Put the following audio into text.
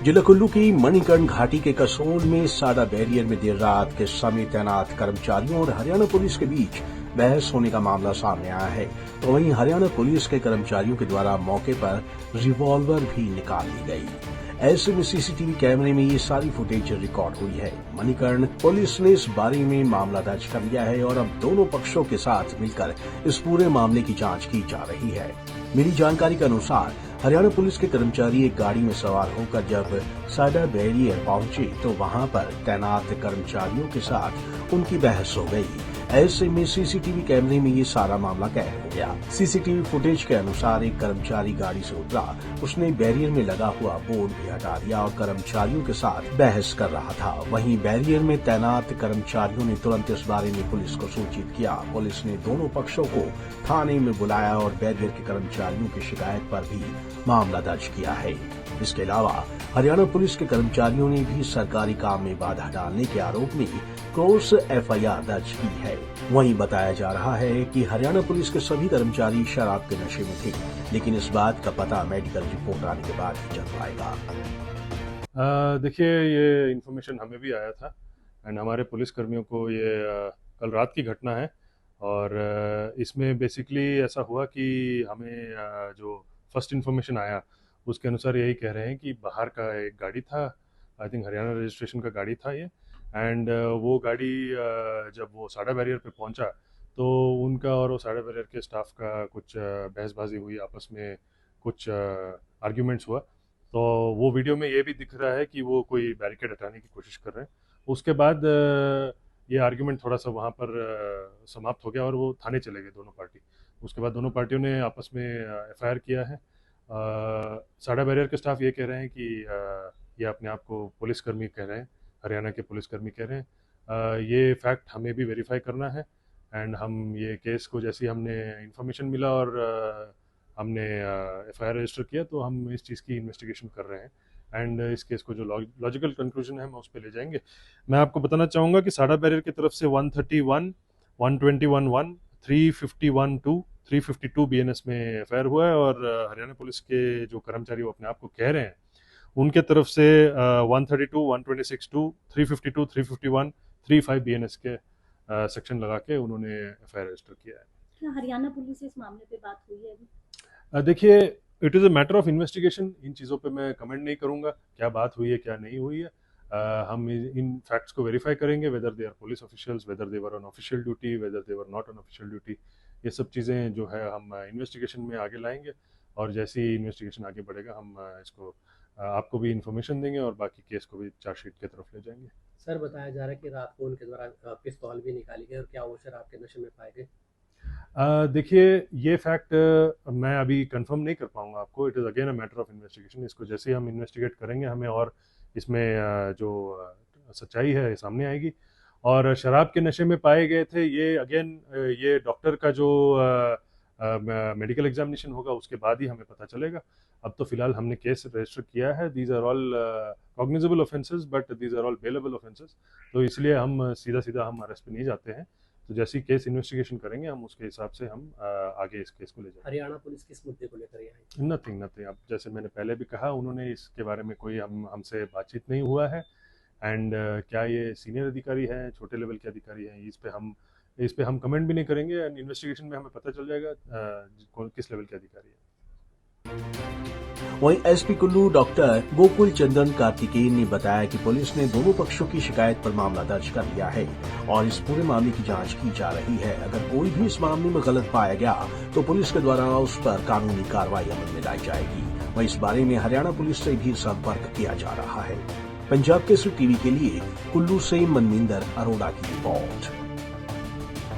जिला कुल्लू की मणिकर्ण घाटी के कसोल में सादा बैरियर में देर रात के समय तैनात कर्मचारियों और हरियाणा पुलिस के बीच बहस होने का मामला सामने आया है। तो वहीं हरियाणा पुलिस के कर्मचारियों के द्वारा मौके पर रिवॉल्वर भी निकाल ली गई। ऐसे में सीसीटीवी कैमरे में ये सारी फुटेज रिकॉर्ड हुई है। मणिकर्ण पुलिस ने इस बारे में मामला दर्ज कर लिया है और अब दोनों पक्षों के साथ मिलकर इस पूरे मामले की जांच की जा रही है। मिली जानकारी के अनुसार हरियाणा पुलिस के कर्मचारी एक गाड़ी में सवार होकर जब सादा बैरियर पहुंचे तो वहां पर तैनात कर्मचारियों के साथ उनकी बहस हो गई। ऐसे में सीसीटीवी कैमरे में ये सारा मामला कैद हो गया। सीसीटीवी फुटेज के अनुसार एक कर्मचारी गाड़ी से उतरा, उसने बैरियर में लगा हुआ बोर्ड भी हटा दिया और कर्मचारियों के साथ बहस कर रहा था। वहीं बैरियर में तैनात कर्मचारियों ने तुरंत इस बारे में पुलिस को सूचित किया। पुलिस ने दोनों पक्षों को थाने में बुलाया और बैरियर के कर्मचारियों की शिकायत पर भी मामला दर्ज किया है। इसके अलावा हरियाणा पुलिस के कर्मचारियों ने भी सरकारी काम में बाधा डालने के आरोप में क्रॉस एफआईआर दर्ज की है। वहीं बताया जा रहा है कि हरियाणा पुलिस के सभी कर्मचारी शराब के नशे में थे, लेकिन इस बात का पता मेडिकल रिपोर्ट आने के बाद ही चल पाएगा। देखिए, ये इन्फॉर्मेशन हमें भी आया था एंड हमारे पुलिस कर्मियों को ये कल रात की घटना है और इसमें बेसिकली ऐसा हुआ कि हमें जो फर्स्ट इन्फॉर्मेशन आया उसके अनुसार यही कह रहे हैं कि बाहर का एक गाड़ी था, आई थिंक हरियाणा रजिस्ट्रेशन का गाड़ी था ये, एंड वो गाड़ी जब वो साडा बैरियर पे पहुंचा तो उनका और वो साडा बैरियर के स्टाफ का कुछ बहसबाजी हुई, आपस में कुछ आर्ग्यूमेंट्स हुआ। तो वो वीडियो में ये भी दिख रहा है कि वो कोई बैरिकेड हटाने की कोशिश कर रहे हैं। उसके बाद ये आर्ग्यूमेंट थोड़ा सा वहाँ पर समाप्त हो गया और वो थाने चले गए दोनों पार्टी। उसके बाद दोनों पार्टियों ने आपस में एफआईआर किया है। साडा बैरियर के स्टाफ ये कह रहे हैं कि ये अपने आप को पुलिसकर्मी कह रहे हैं, हरियाणा के पुलिसकर्मी कह रहे हैं। ये फैक्ट हमें भी वेरीफाई करना है एंड हम ये केस को जैसे हमने इन्फॉर्मेशन मिला और हमने एफआईआर रजिस्टर किया तो हम इस चीज़ की इन्वेस्टिगेशन कर रहे हैं एंड इस केस को जो लॉजिकल कंक्लूजन है हम उस पर ले जाएंगे। मैं आपको बताना चाहूँगा कि साडा बैरियर की तरफ से 131, 121(1), 351(2), 352 बीएनएस में एफआईआर हुआ है और हरियाणा पुलिस के जो कर्मचारी वो अपने आप को कह रहे हैं उनके तरफ से 132, 126(2), 352, 351, 35 बीएनएस के सेक्शन लगा के उन्होंने एफआईआर रजिस्टर किया है। क्या हरियाणा पुलिस से इस मामले पे बात हुई है अभी? देखिए, it is a matter of investigation. इन चीज़ों पे मैं कमेंट नहीं करूँगा, क्या बात हुई है क्या नहीं हुई है। हम इन फैक्ट्स को वेरीफाई करेंगे, whether they are police officials, whether they were on official duty, whether they were not on official duty. ये सब चीज़ें जो है हम इन्वेस्टिगेशन में आगे लाएंगे और जैसे ही इन्वेस्टिगेशन आगे बढ़ेगा हम इसको आपको भी इन्फॉर्मेशन देंगे और बाकी केस को भी चार्जशीट की तरफ ले जाएंगे। सर, बताया जा रहा है कि रात को उनके द्वारा पिस्तौल भी निकाली गई और क्या वो शराब के नशे में पाए गए? देखिए, ये फैक्ट मैं अभी कंफर्म नहीं कर पाऊंगा आपको। It is again a matter of investigation. इसको जैसे ही हम इन्वेस्टिगेट करेंगे हमें और इसमें जो सच्चाई है सामने आएगी। और शराब के नशे में पाए गए थे ये अगेन ये डॉक्टर का जो मेडिकल एग्जामिनेशन होगा उसके बाद ही हमें पता चलेगा। अब तो फिलहाल हमने केस रजिस्टर किया है। These are all cognizable offences but these are all bailable offences, तो इसलिए हम सीधा हम अरेस्ट पे नहीं जाते हैं। तो जैसे ही केस इन्वेस्टिगेशन करेंगे हम उसके हिसाब से हम आगे इस केस को ले जाएंगे। हरियाणा पुलिस किस मुद्दे को लेकर यहाँ आई? नथिंग। अब जैसे मैंने पहले भी कहा, उन्होंने इसके बारे में कोई हमसे बातचीत नहीं हुआ है एंड क्या ये सीनियर अधिकारी हैं, छोटे लेवल के अधिकारी हैं, इस पे हम कमेंट भी नहीं करेंगे एंड इन्वेस्टिगेशन में हमें पता चल जाएगा किस लेवल के अधिकारी हैं। वहीं एसपी कुल्लू डॉक्टर गोकुल चंद्रन कार्तिकेयन ने बताया कि पुलिस ने दोनों पक्षों की शिकायत पर मामला दर्ज कर लिया है और इस पूरे मामले की जांच की जा रही है। अगर कोई भी इस मामले में गलत पाया गया तो पुलिस के द्वारा उस पर कानूनी कार्रवाई अमल में लाई जाएगी। वहीं इस बारे में हरियाणा पुलिस से भी संपर्क किया जा रहा है। पंजाब केसरी टीवी के लिए कुल्लू से मनविंदर अरोड़ा की रिपोर्ट।